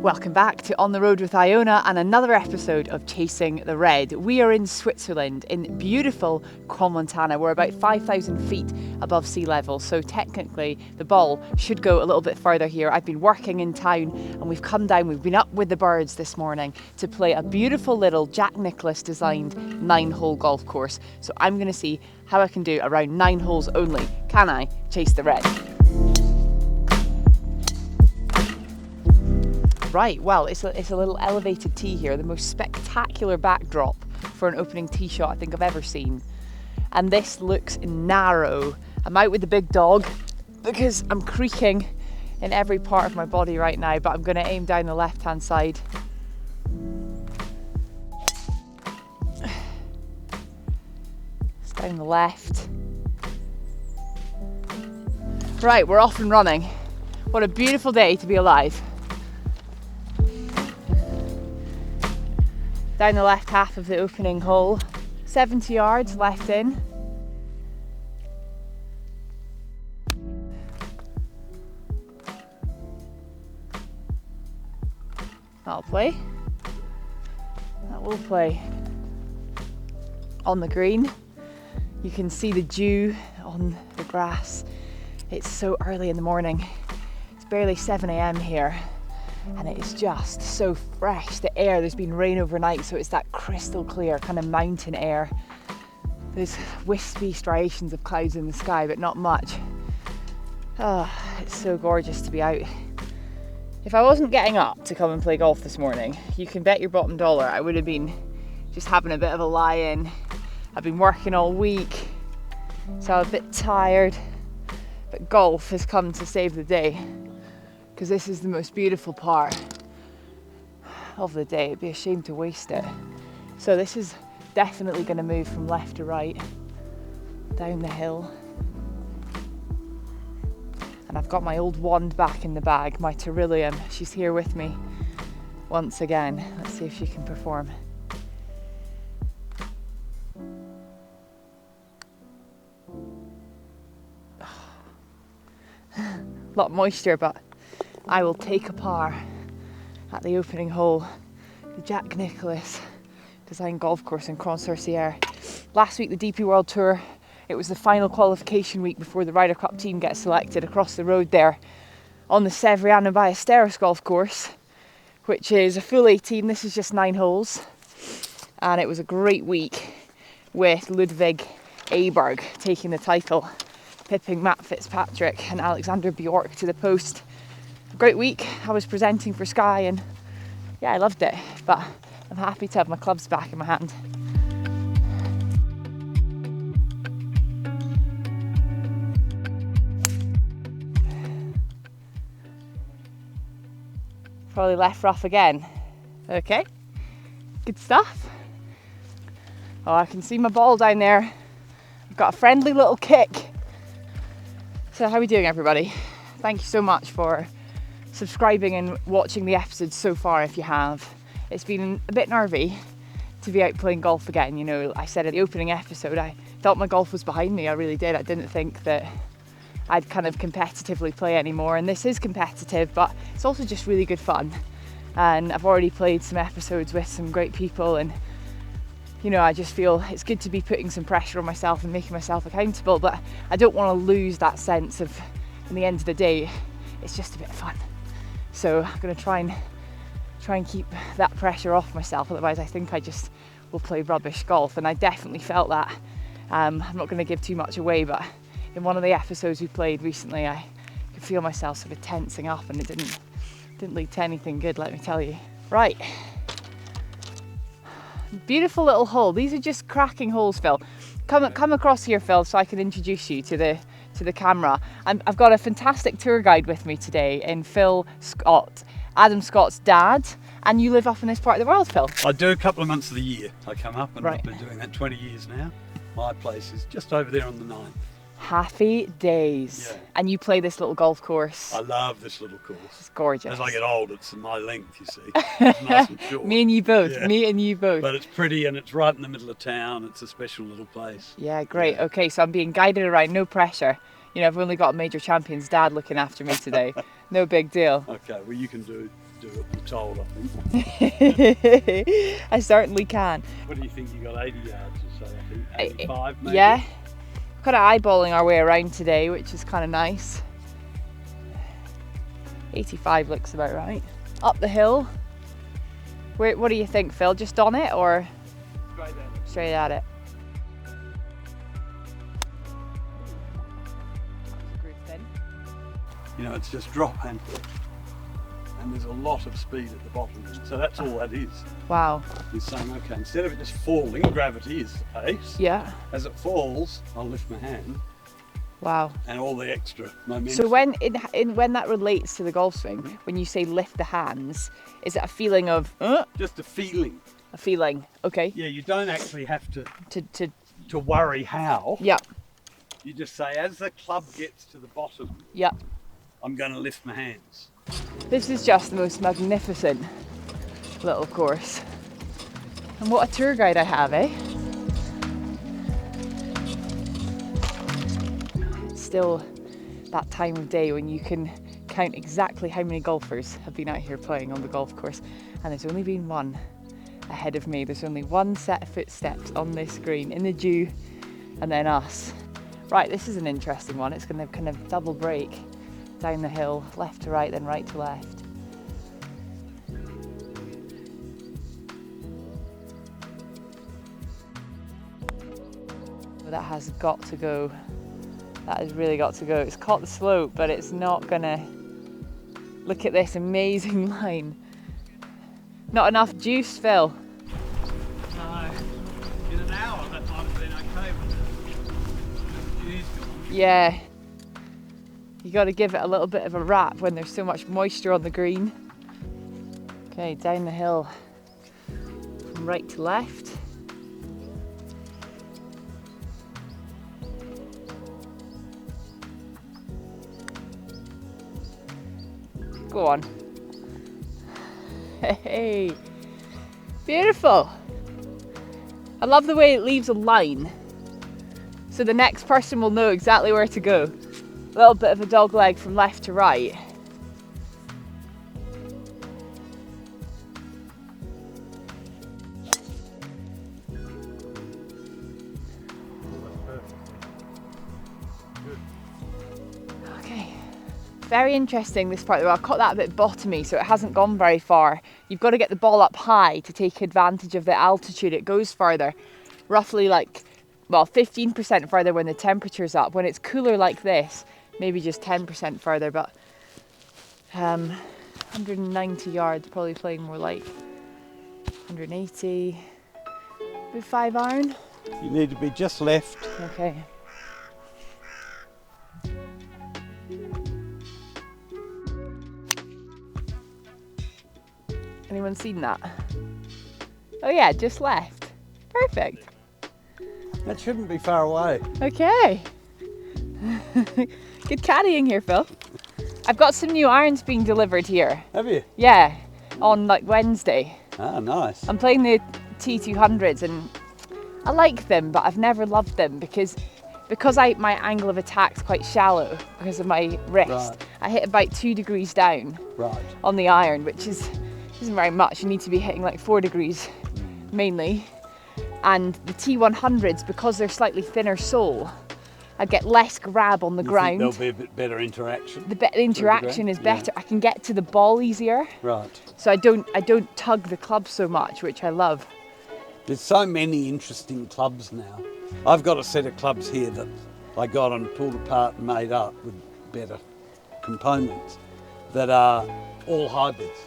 Welcome back to On the Road with Iona and another episode of Chasing the Red. We are in Switzerland, in beautiful Crans-Montana. We're about 5,000 feet above sea level, so technically the ball should go a little bit further here. I've been working in town and we've come down, we've been up with the birds this morning to play a beautiful little Jack Nicklaus designed 9-hole golf course. So I'm going to see how I can do around 9 holes only. Can I chase the red? Right, well, it's a little elevated tee here, the most spectacular backdrop for an opening tee shot I think I've ever seen. And this looks narrow. I'm out with the big dog because I'm creaking in every part of my body right now, but I'm going to aim down the left-hand side. It's down the left. Right, we're off and running. What a beautiful day to be alive. Down the left half of the opening hole, 70 yards left in. That'll play. That will play. On the green, you can see the dew on the grass. It's so early in the morning. It's barely 7 a.m. here. And it is just so fresh. The air, there's been rain overnight, so it's that crystal clear kind of mountain air. There's wispy striations of clouds in the sky, but not much. Oh, it's so gorgeous to be out. If I wasn't getting up to come and play golf this morning, you can bet your bottom dollar I would have been just having a bit of a lie-in. I've been working all week, so I'm a bit tired, but golf has come to save the day. Because this is the most beautiful part of the day. It'd be a shame to waste it. So this is definitely going to move from left to right, down the hill. And I've got my old wand back in the bag, my Terillium. She's here with me once again. Let's see if she can perform. A lot of moisture, but I will take a par at the opening hole, the Jack Nicklaus designed golf course in Crans-Montana. Last week, the DP World Tour, it was the final qualification week before the Ryder Cup team gets selected across the road there on the Severiano Ballesteros golf course, which is a full 18. This is just 9 holes. And it was a great week with Ludwig Aberg taking the title, pipping Matt Fitzpatrick and Alexander Bjork to the post. Great week. I was presenting for Sky and yeah, I loved it, but I'm happy to have my clubs back in my hand. Probably left rough again. Okay, good stuff. Oh, I can see my ball down there. I've got a friendly little kick. So how are we doing, everybody? Thank you so much for subscribing and watching the episodes so far if you have. It's been a bit nervy to be out playing golf again. You know, I said at the opening episode I thought my golf was behind me. I really did. I didn't think that I'd kind of competitively play anymore, and this is competitive, but it's also just really good fun. And I've already played some episodes with some great people, and you know, I just feel it's good to be putting some pressure on myself and making myself accountable, but I don't want to lose that sense of, in the end of the day, it's just a bit of fun. So I'm going to try and keep that pressure off myself, otherwise I think I just will play rubbish golf, and I definitely felt that. I'm not going to give too much away, but in one of the episodes we played recently I could feel myself sort of tensing up, and it didn't lead to anything good, let me tell you. Right, beautiful little hole. These are just cracking holes, Phil. Come across here, Phil, so I can introduce you to the camera. I've got a fantastic tour guide with me today in Phil Scott, Adam Scott's dad, and you live up in this part of the world, Phil. I do a couple of months of the year. I come up, and right. I've been doing that 20 years now. My place is just over there on the 9th. Happy days. Yeah. And you play this little golf course. I love this little course. It's gorgeous. As I get old, it's my length, you see. It's nice and short. Me and you both. Yeah. Me and you both. But it's pretty, and it's right in the middle of town. It's a special little place. Yeah, great. Yeah. Okay, so I'm being guided around, no pressure. You know, I've only got a major champion's dad looking after me today. No big deal. Okay, well, you can do do what you're told, I think. I certainly can. What do you think? You got 80 yards or so, I think. 85 maybe? Yeah. Kind of eyeballing our way around today, which is kind of nice. 85 looks about right. Up the hill. What do you think, Phil? Just on it or straight at it? You know, it's just drop and there's a lot of speed at the bottom. So that's all that is. Wow. He's saying, okay, instead of it just falling, gravity is the pace. Yeah. As it falls, I'll lift my hand. Wow. And all the extra momentum. So when when that relates to the golf swing, when you say lift the hands, is it a feeling of just a feeling? A feeling. Okay. Yeah, you don't actually have to worry how. Yeah. You just say, as the club gets to the bottom, yeah, I'm going to lift my hands. This is just the most magnificent little course. And what a tour guide I have, eh? It's still that time of day when you can count exactly how many golfers have been out here playing on the golf course. And there's only been one ahead of me. There's only one set of footsteps on this green in the dew, and then us. Right, this is an interesting one. It's going to kind of double break down the hill, left to right, then right to left. That has got to go. That has really got to go. It's caught the slope, but it's not going to. Look at this amazing line. Not enough juice, Phil. No, in an hour that might have been okay with the dew's gone. Yeah. You got to give it a little bit of a wrap when there's so much moisture on the green. Okay, down the hill from right to left. Go on. Hey, beautiful. I love the way it leaves a line, so the next person will know exactly where to go. A little bit of a dog leg from left to right. Okay, very interesting this part. Well, I caught that a bit bottomy, so it hasn't gone very far. You've got to get the ball up high to take advantage of the altitude. It goes further, roughly like, well, 15% further when the temperature's up. When it's cooler like this, maybe just 10% further, but 190 yards, probably playing more like 180, with 5 iron. You need to be just left. Okay. Anyone seen that? Oh yeah, just left. Perfect. That shouldn't be far away. Okay. Good caddying here, Phil. I've got some new irons being delivered here. Have you? Yeah, on like Wednesday. Ah, nice. I'm playing the T200s and I like them, but I've never loved them because my angle of attack's quite shallow because of my wrist. Right. I hit about 2 degrees down on the iron, which isn't very much. You need to be hitting like 4 degrees mainly. And the T100s, because they're slightly thinner sole, I get less grab on the ground. There'll be a bit better interaction. The interaction is better. Yeah. I can get to the ball easier. Right. So I don't tug the club so much, which I love. There's so many interesting clubs now. I've got a set of clubs here that I got and pulled apart and made up with better components that are all hybrids.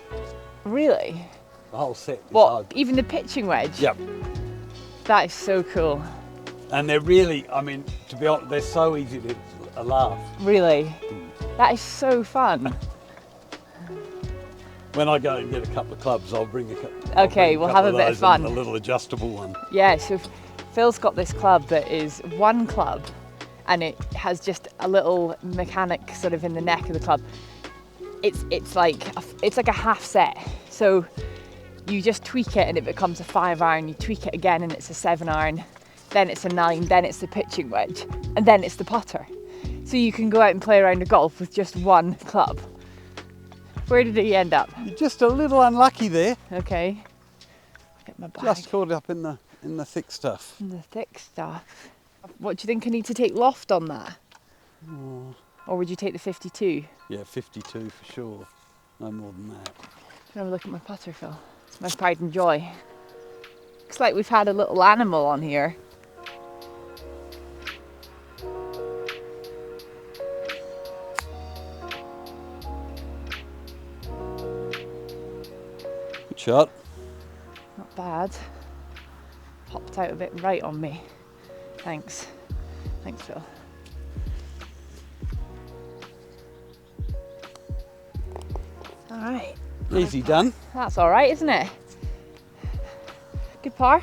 Really? The whole set is what, hybrid. Even the pitching wedge? Yep. That is so cool. And they're really, I mean, to be honest, they're so easy to laugh. Really? That is so fun. When I go and get a couple of clubs, I'll bring a couple. Okay, we'll have a bit of fun. A little adjustable one. Yeah, so Phil's got this club that is one club and it has just a little mechanic sort of in the neck of the club. It's like a half set. So you just tweak it and it becomes a 5 iron, you tweak it again and it's a 7 iron, then it's a 9, then it's the pitching wedge, and then it's the putter. So you can go out and play around a golf with just one club. Where did he end up? You're just a little unlucky there. Okay. Get my bag. Just caught up in the thick stuff. In the thick stuff. What do you think I need to take loft on that? Oh. Or would you take the 52? Yeah, 52 for sure. No more than that. Have a look at my putter, Phil. It's my pride and joy. Looks like we've had a little animal on here. Good shot. Not bad. Popped out a bit right on me. Thanks. Thanks, Phil. All right. Easy done. That's all right, isn't it? Good par.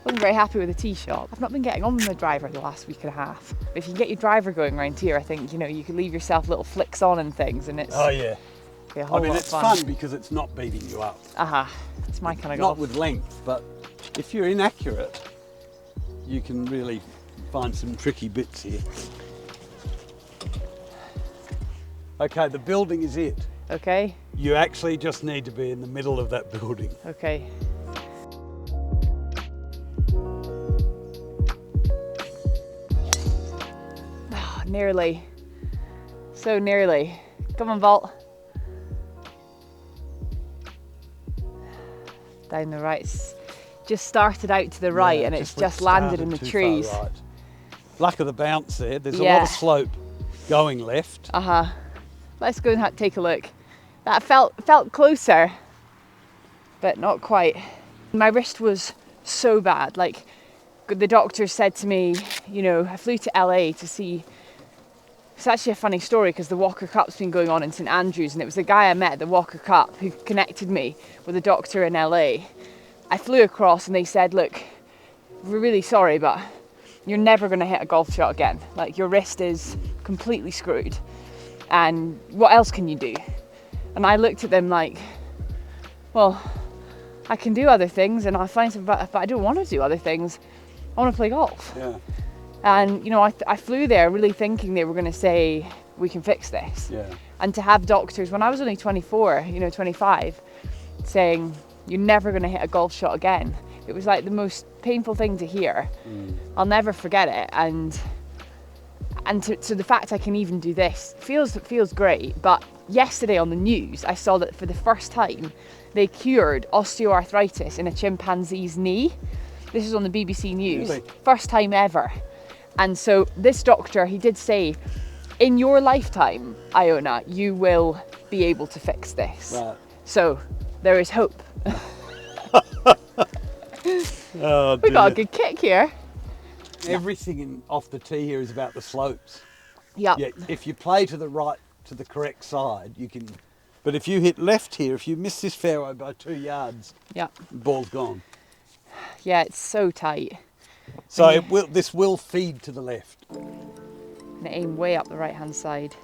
Wasn't very happy with the tee shot. I've not been getting on with my driver the last week and a half. If you can get your driver going around here, I think, you know, you could leave yourself little flicks on and things, and it's Oh yeah. be a whole I mean, lot it's of fun. fun because it's not beating you up. Aha, it's my kind of Not golf. with length, but if you're inaccurate, you can really find some tricky bits here. Okay, the building is it. Okay, You actually just need to be in the middle of that building. okay. Oh, nearly. So nearly. Come on, Vault. Down the right. Just started out to the right, Yeah, and it's went just landed started in the too far trees. right. Luck of the bounce there. There's a lot Yeah. of slope going left. Uh-huh. Let's go and take a look. That felt closer, but not quite. My wrist was so bad. Like, the doctor said to me, you know, I flew to LA to see. It's actually a funny story because the Walker Cup's been going on in St Andrews, and it was the guy I met at the Walker Cup who connected me with a doctor in LA. I flew across and they said, look, we're really sorry, but you're never going to hit a golf shot again. Like, your wrist is completely screwed. And what else can you do? And I looked at them like, well, I can do other things and I'll find some, but I don't want to do other things. I want to play golf. Yeah. And, you know, I flew there really thinking they were going to say, we can fix this. Yeah. And to have doctors, when I was only 24, you know, 25, saying, you're never going to hit a golf shot again. It was like the most painful thing to hear. I'll never forget it. And to the fact I can even do this feels great. But yesterday on the news, I saw that for the first time, they cured osteoarthritis in a chimpanzee's knee. This is on the BBC News. Really? First time ever. And so this doctor, he did say, in your lifetime, Iona, you will be able to fix this. Right. So there is hope. Oh, We got a dear. good kick here. Everything off the tee here is about the slopes. Yep. Yeah, if you play to the right, to the correct side, you can. But if you hit left here, if you miss this fairway by 2 yards, Yep. the ball's gone. Yeah, it's so tight. So Yeah. this will feed to the left. And aim way up the right hand side.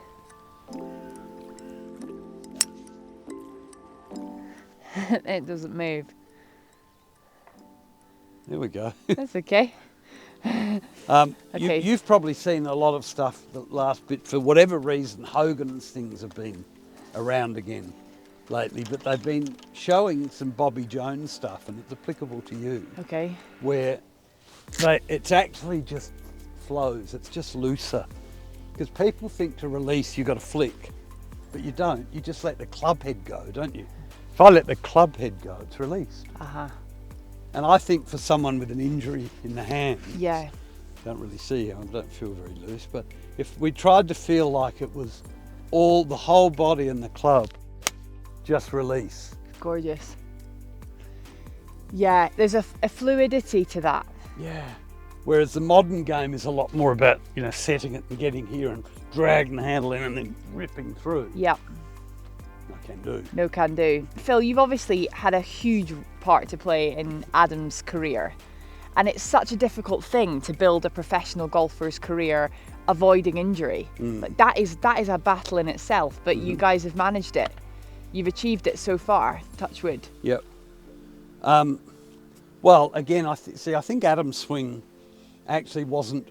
It doesn't move. There we go. That's okay. Okay. You've probably seen a lot of stuff the last bit. For whatever reason, Hogan's things have been around again lately, but they've been showing some Bobby Jones stuff, and it's applicable to you, Okay. where it's actually just flows. It's just looser. Because people think to release you've got to flick, but you don't. You just let the club head go, don't you? If I let the club head go, it's released. Uh-huh. And I think for someone with an injury in the hands, Yeah. don't really see you, I don't feel very loose, but if we tried to feel like it was all, the whole body and the club, just release. Gorgeous. Yeah, there's a fluidity to that. Yeah. Whereas the modern game is a lot more about, you know, setting it and getting here and dragging the handle in and then ripping through. Yep. I can do. No can do. Phil, you've obviously had a huge part to play in Adam's career. And it's such a difficult thing to build a professional golfer's career avoiding injury. Like that is a battle in itself, but you guys have managed it. You've achieved it so far, touch wood. Yep. Well, again, I think Adam's swing actually wasn't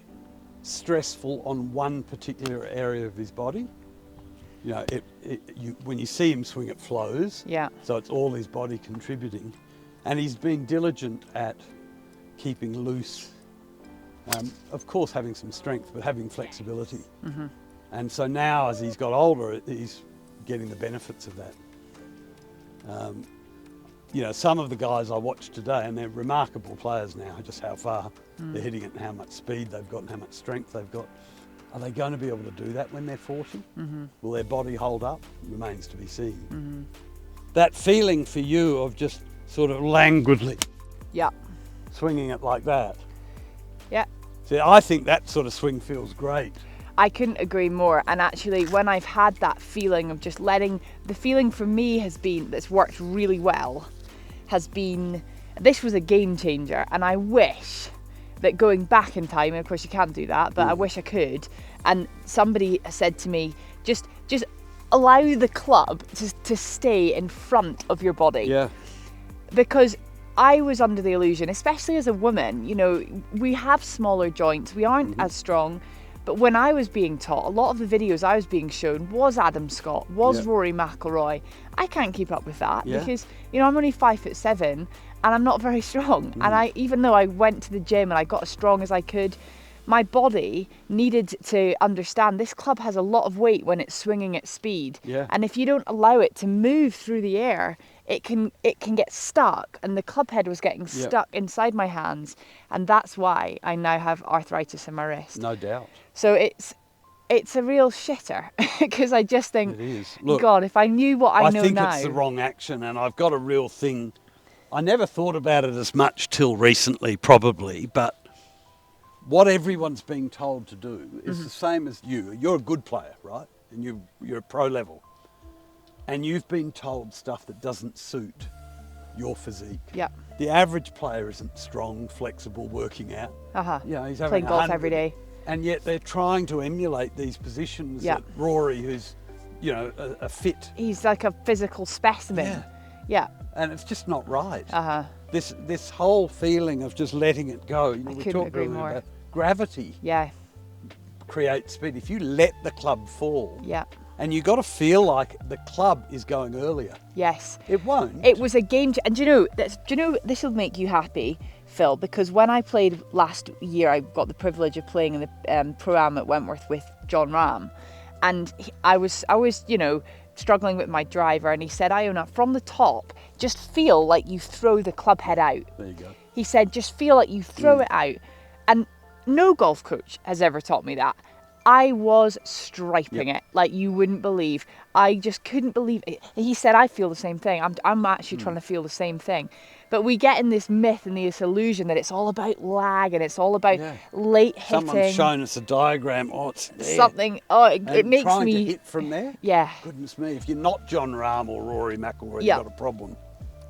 stressful on one particular area of his body. You know, when you see him swing, it flows. Yeah. So it's all his body contributing. And he's been diligent at keeping loose. Of course, having some strength, but having flexibility. Mm-hmm. And so now, as he's got older, he's getting the benefits of that. You know, some of the guys I watched today, and they're remarkable players now, just how far they're hitting it and how much speed they've got and how much strength they've got. Are they going to be able to do that when they're 40? Mm-hmm. Will their body hold up? Remains to be seen. Mm-hmm. That feeling for you of just sort of languidly Yeah. swinging it like that. Yeah. See, I think that sort of swing feels great. I couldn't agree more. And actually, when I've had that feeling of just letting, the feeling for me has been, that's worked really well, has been, this was a game changer. And I wish that going back in time, and of course you can't do that, but I wish I could. And somebody said to me, just allow the club to stay in front of your body. Yeah. Because I was under the illusion, especially as a woman, you know, we have smaller joints, we aren't as strong. But when I was being taught, a lot of the videos I was being shown was Adam Scott, was Rory McIlroy. I can't keep up with that because, you know, I'm only 5'7" and I'm not very strong. And even though I went to the gym and I got as strong as I could, my body needed to understand this club has a lot of weight when it's swinging at speed. Yeah. And if you don't allow it to move through the air, it can get stuck, and the club head was getting stuck inside my hands, and that's why I now have arthritis in my wrist. No doubt. So it's a real shitter because I just think, It is. Look, God, if I knew what I know think now. it's the wrong action, and I've got a real thing. I never thought about it as much till recently, probably, but what everyone's being told to do is the same as you. You're a good player, right? And you're a pro level. And you've been told stuff that doesn't suit your physique. Yeah. The average player isn't strong, flexible, working out. You know, he's having Playing golf 100, every day. And yet they're trying to emulate these positions that Rory, who's, you know, a fit. He's like a physical specimen. Yeah. And it's just not right. This whole feeling of just letting it go. You know, we couldn't talked agree earlier more. about gravity Yeah. creates speed. If you let the club fall, Yeah. and you got to feel like the club is going earlier. Yes. It won't. It was a game, and do you know, this will make you happy, Phil, because when I played last year, I got the privilege of playing in the Pro-Am at Wentworth with John Ram, and I was, you know, struggling with my driver, and he said, Iona, from the top, just feel like you throw the club head out. There you go. He said, just feel like you throw it out. And no golf coach has ever taught me that. I was striping it like you wouldn't believe. I just couldn't believe it. He said, I feel the same thing. I'm actually trying to feel the same thing. But we get in this myth and this illusion that it's all about lag and it's all about late hitting. Someone's shown us a diagram. Oh, it's there. Something. Oh, it makes trying me to hit from there. Yeah. Goodness me! If you're not John Rahm or Rory McIlroy, you've got a problem.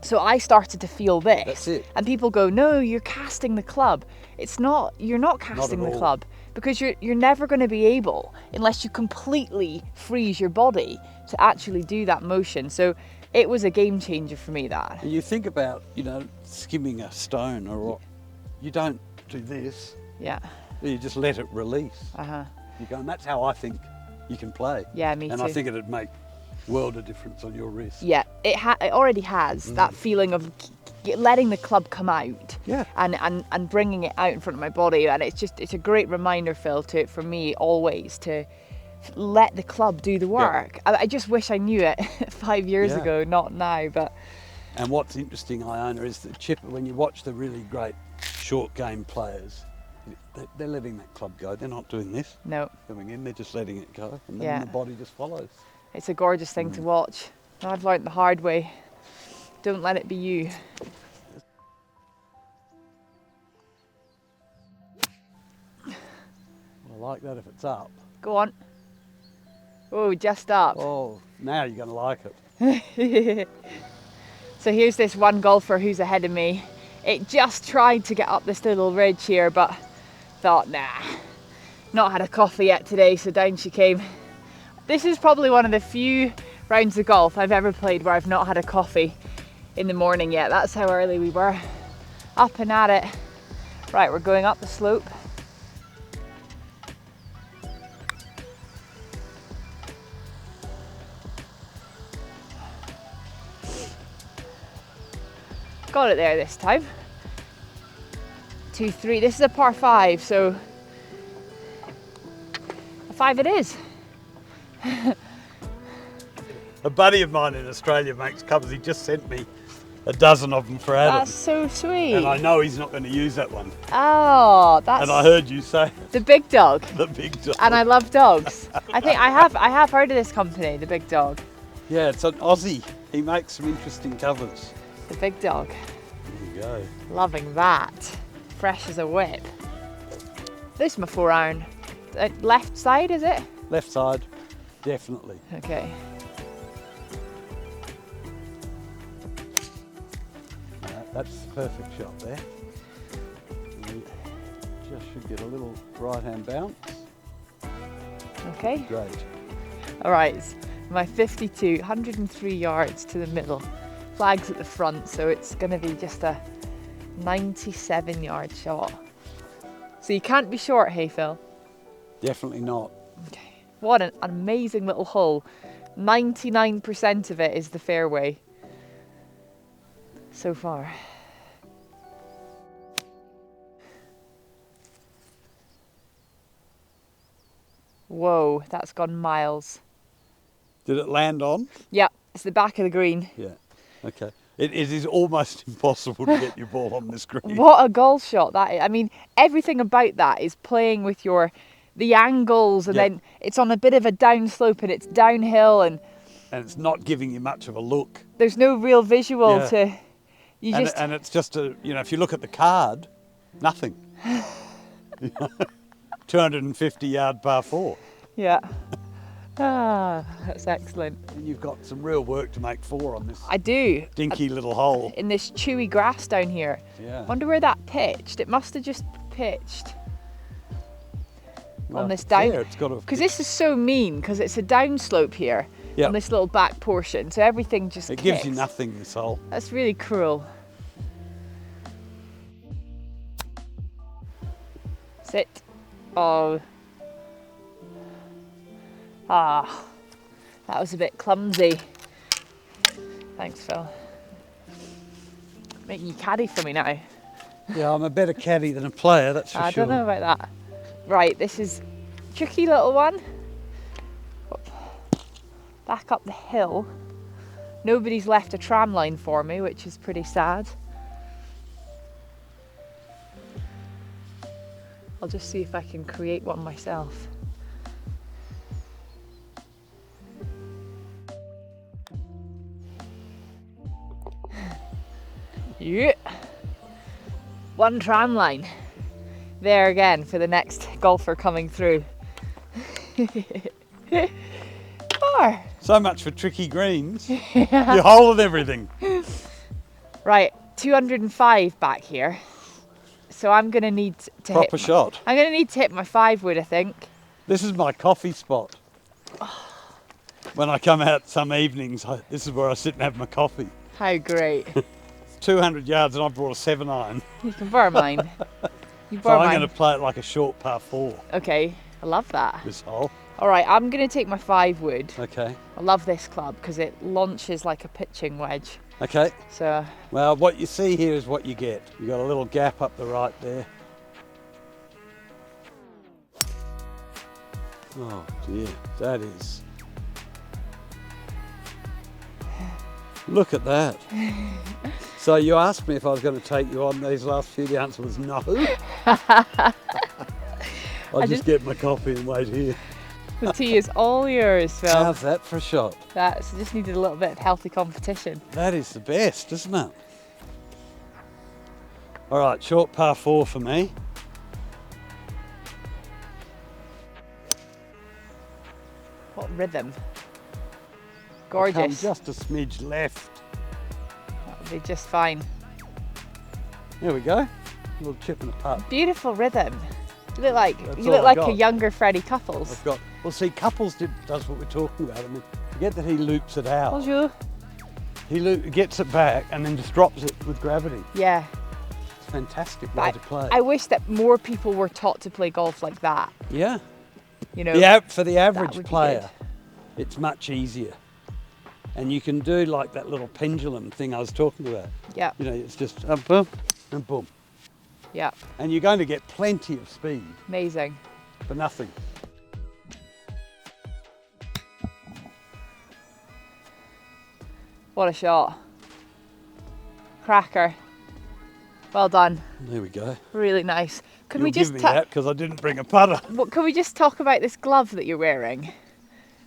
So I started to feel this. That's it. And people go, no, you're casting the club. It's not, you're not casting the club, because you're never going to be able, unless you completely freeze your body, to actually do that motion. So it was a game changer for me, that. And you think about, you know, skimming a stone or what, you don't do this. Yeah. You just let it release. You go, and that's how I think you can play. Yeah, me too. And I think it'd make world of difference on your wrist. Yeah, it already has that feeling of letting the club come out, and bringing it out in front of my body, and it's a great reminder, Phil, for me always to let the club do the work. I just wish I knew it 5 years ago, not now. But and what's interesting, Iona, is that Chipper, when you watch the really great short game players, they're letting that club go. They're not doing this. No. Coming in, they're just letting it go, and then the body just follows. It's a gorgeous thing to watch. I've learned the hard way. Don't let it be you. I like that if it's up. Go on. Oh, just up. Oh, now you're going to like it. So here's this one golfer who's ahead of me. It just tried to get up this little ridge here, but thought, nah, not had a coffee yet today, so down she came. This is probably one of the few rounds of golf I've ever played where I've not had a coffee in the morning yet. That's how early we were. Up and at it. Right, we're going up the slope. Got it there this time. 2, 3. This is a par 5, so a 5 it is. A buddy of mine in Australia makes covers. He just sent me a dozen of them for Adam. That's so sweet. And I know he's not going to use that one. Oh, that's. And I heard you say the big dog. the big dog. And I love dogs. I think I have heard of this company, the Big Dog. Yeah, it's an Aussie. He makes some interesting covers. The Big Dog. There you go. Loving that. Fresh as a whip. This is my 4-iron. Left side, is it? Left side, definitely. Okay. That's the perfect shot there. You just should get a little right-hand bounce. Okay. Great. All right. My 52, 103 yards to the middle. Flags at the front, so it's going to be just a 97-yard shot. So you can't be short, hey Phil? Definitely not. Okay. What an amazing little hole. 99% of it is the fairway so far. Whoa, that's gone miles. Did it land on? Yeah, it's the back of the green. Yeah. Okay. It is almost impossible to get your ball on this green. What a golf shot that is. I mean, everything about that is playing with the angles, and then it's on a bit of a downslope and it's downhill, and it's not giving you much of a look. There's no real visual to. And it's just if you look at the card, nothing. 250-yard par 4. Yeah. Ah, that's excellent. And you've got some real work to make 4 on this. I do. Dinky little hole. In this chewy grass down here. Yeah. Wonder where that pitched. It must have just pitched on this down. Yeah, it's got to. Because this is so mean, because it's a downslope here on this little back portion, so everything just It kicks. gives you nothing, this hole. That's really cruel. Sit. Oh. Ah. That was a bit clumsy. Thanks, Phil. Making you caddy for me now. Yeah, I'm a better caddy than a player, that's for sure. I don't know about that. Right, this is a tricky little one. Back up the hill. Nobody's left a tram line for me, which is pretty sad. I'll just see if I can create one myself. Yeah. One tram line. There again for the next golfer coming through. Par. So much for tricky greens. You're holding everything. Right, 205 back here. So I'm going to need to Proper shot. I'm going to need to hit my 5 wood, I think. This is my coffee spot. When I come out some evenings, this is where I sit and have my coffee. How great. 200 yards and I brought a 7-iron. You can borrow mine. You So borrow I'm mine. going to play it like a short par 4, Okay, I love that. this hole. All right, I'm going to take my 5 wood. Okay. I love this club because it launches like a pitching wedge. Okay. So, Well, what you see here is what you get. You've got a little gap up the right there. Oh dear, that is. Look at that. So you asked me if I was going to take you on these last few. The answer was no. I'll just get my coffee and wait here. the tea is all yours, Phil. How's that for a shot? That's just needed a little bit of healthy competition. That is the best, isn't it? All right, short par 4 for me. What rhythm. I'll Gorgeous. come just a smidge left. That'll be just fine. There we go. A little chip and a putt. Beautiful rhythm. You look like That's you all look I like a got. younger Freddie Couples. I've got. Well, see, Couples does what we're talking about. I mean, forget that he loops it out. Bonjour. He gets it back and then just drops it with gravity. Yeah. It's a fantastic way to play. I wish that more people were taught to play golf like that. Yeah. You know. For the average would be player, it's much easier. And you can do like that little pendulum thing I was talking about. Yeah. You know, it's just boom and boom. Yeah. And you're going to get plenty of speed Amazing. for nothing. What a shot. Cracker. Well done. There we go. Really nice. Can You'll we just give me that because I didn't bring a putter. Can we just talk about this glove that you're wearing?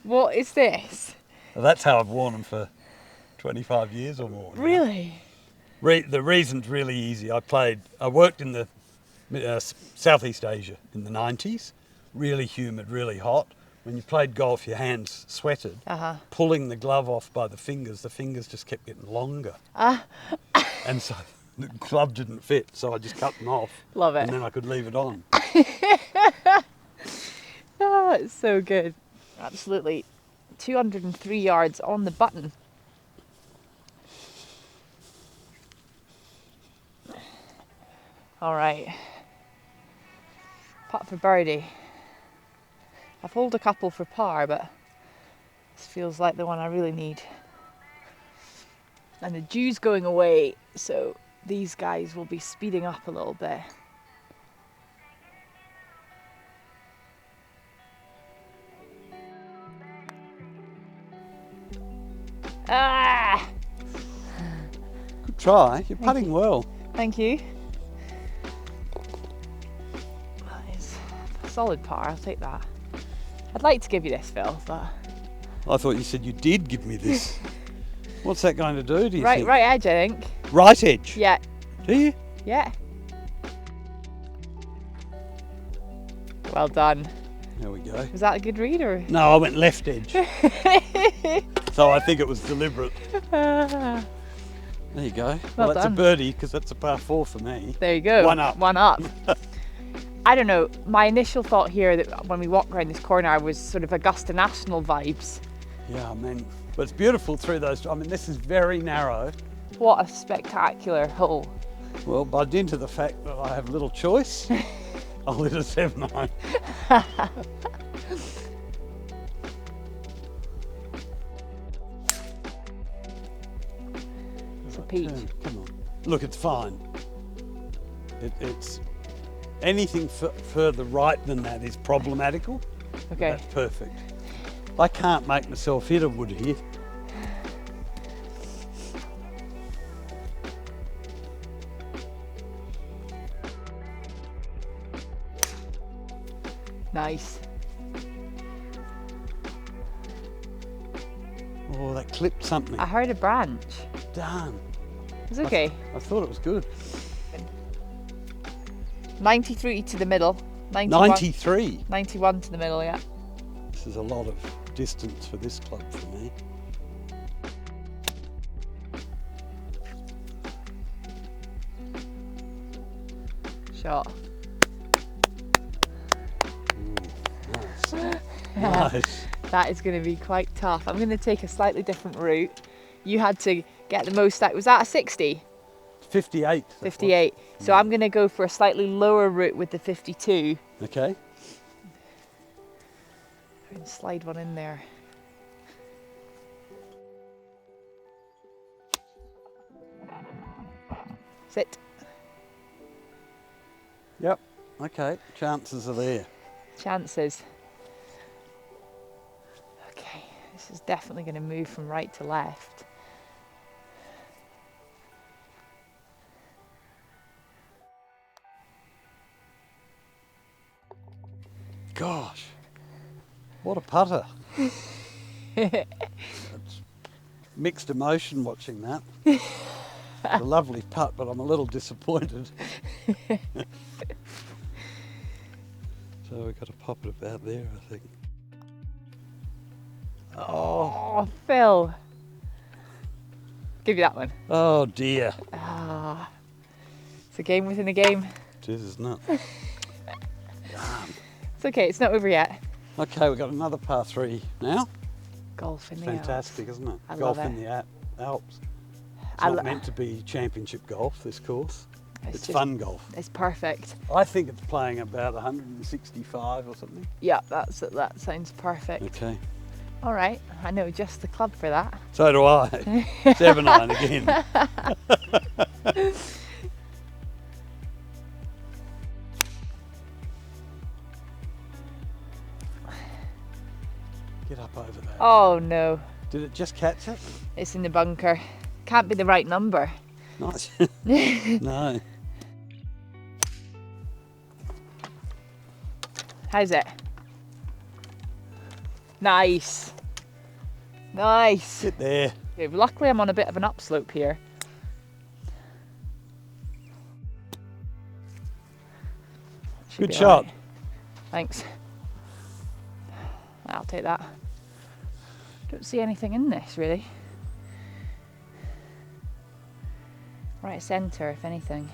What is this? Well, that's how I've worn them for 25 years or more now. Really? The reason's really easy. I worked in the Southeast Asia in the 90s. Really humid, really hot. When you played golf, your hands sweated. Pulling the glove off by the fingers just kept getting longer. And so the glove didn't fit, so I just cut them off. Love it. And then I could leave it on. Oh, it's so good. Absolutely. 203 yards on the button. All right. Putt for birdie. I've holed a couple for par, but this feels like the one I really need. And the dew's going away, so these guys will be speeding up a little bit. Ah! Good try. You're putting well. Thank you. That is a solid par, I'll take that. I'd like to give you this, Phil, but... I thought you said you did give me this. What's that going to do, do you think? Right edge, I think. Right edge? Yeah. Do you? Yeah. Well done. There we go. Was that a good read, or...? No, I went left edge. So I think it was deliberate. There you go. Well, that's done. a birdie because that's a par 4 for me. There you go. One up. One up. I don't know. My initial thought here that when we walked around this corner was sort of Augusta National vibes. Yeah, I mean, but it's beautiful through those. I mean, this is very narrow. What a spectacular hole. Well, by dint of the fact that I have little choice, I'll hit a 7-iron. It's a peach. Come on. Look, it's fine. It's anything further right than that is problematical. Okay. That's perfect. I can't make myself hit a wood here. Nice. Oh, that clipped something. I heard a branch. Darn. It's okay. I thought it was good. 93 to the middle. 91, 93. 91 to the middle, yeah. This is a lot of distance for this club for me. Shot. Nice. Nice. That is going to be quite tough. I'm going to take a slightly different route. You had to get the most out. Was that a 60? 58. 58. So I'm going to go for a slightly lower route with the 52. Okay. I can slide one in there. Sit. Yep. Okay. Chances are there. Chances. Okay, this is definitely going to move from right to left. Gosh, what a putter. It's mixed emotion watching that. It's a lovely putt, but I'm a little disappointed. So we've got to pop it about there, I think. Oh, Phil. Give you that one. Oh dear. Ah, it's a game within a game. It is, isn't it? Darn. It's okay, it's not over yet. Okay, we've got another par 3 now. Golf in the Fantastic, isn't it? I Golf love in it. the Alps. It's I not meant to be championship golf, this course. It's just fun golf. It's perfect. I think it's playing about 165 or something. Yeah, that sounds perfect. Okay. All right, I know just the club for that. So do I. 7 iron again. Get up over that. Oh no, Did it just catch it? it's in the bunker. Can't be the right number. Nice. No. How's it? Nice. Nice. Sit there. Okay, luckily I'm on a bit of an upslope here. Should Good be shot. alright. Thanks. I'll take that. Don't see anything in this really. Right centre, if anything.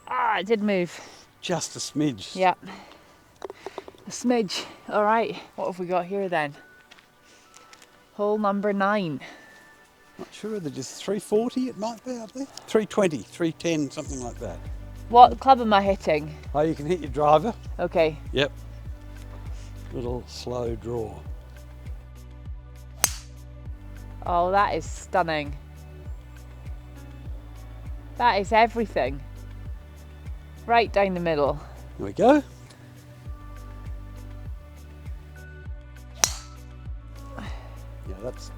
Ah, it did move. Just a smidge. Yeah. A smidge. All right. What have we got here then? Hole number 9. Not sure whether just 340 it might be out there. 320, 310, something like that. What club am I hitting? Oh, you can hit your driver. Okay. Yep. Little slow draw. Oh, that is stunning. That is everything. Right down the middle. There we go. Yeah, that's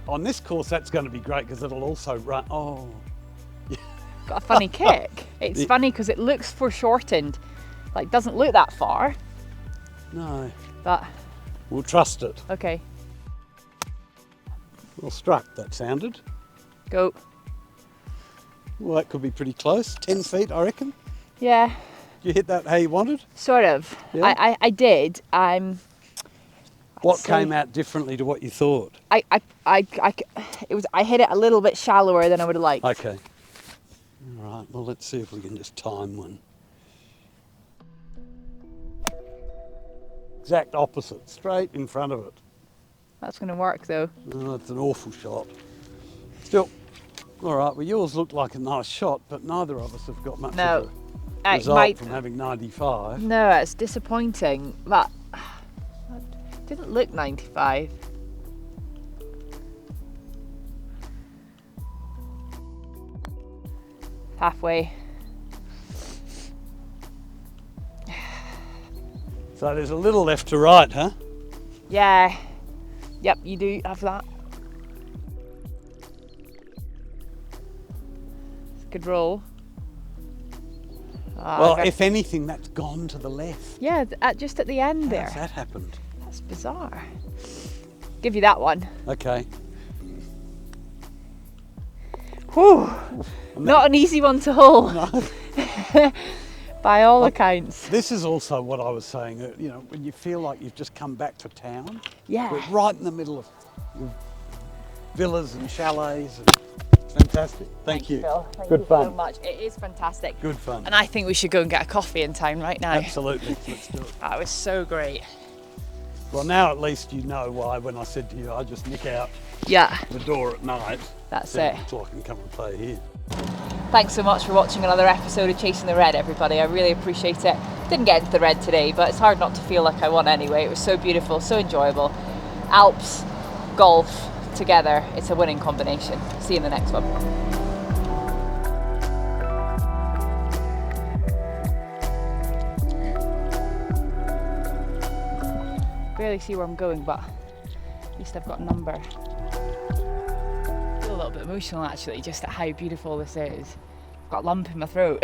on this course. That's going to be great because it'll also run. Oh, Got a funny kick. It's funny because it looks foreshortened. Like, doesn't look that far. no. But, We'll trust it. okay. Well struck, that sounded. Go. Well, that could be pretty close. 10 feet, I reckon. Yeah, You hit that how you wanted? sort of. Yeah? I did. What say- came out differently to what you thought? I hit it a little bit shallower than I would have liked. Okay. All right, well, let's see if we can just time one. Exact opposite, straight in front of it. That's going to work though. Oh, it's an awful shot. Still, all right, well, yours looked like a nice shot, but neither of us have got much No. of a result from having 95. No, it's disappointing. But it didn't look 95. Halfway. So there's a little left to right, huh? Yeah. Yep, you do have that. It's a good roll. Well, if anything, that's gone to the left. yeah, just at the end there. How's that happened? That's bizarre. Give you that one. Okay. Whew. Not an easy one to hole, No. by all accounts. This is also what I was saying, you know, when you feel like you've just come back to town. Yeah. We're right in the middle of villas and chalets. And it's fantastic. Thank you. Phil. Thank Good you fun. so much. It is fantastic. Good fun. And I think we should go and get a coffee in town right now. Absolutely. Let's do it. That was so great. Well, now at least you know why when I said to you, I just nick out Yeah, the door at night. that's then it. so I can come and play here. Thanks so much for watching another episode of Chasing the Red, everybody. I really appreciate it. Didn't get into the red today, but it's hard not to feel like I won anyway. It was so beautiful, so enjoyable. Alps, golf, together, it's a winning combination. See you in the next one. Barely see where I'm going, but at least I've got a number. I feel a little bit emotional actually, just at how beautiful this is. I've got a lump in my throat.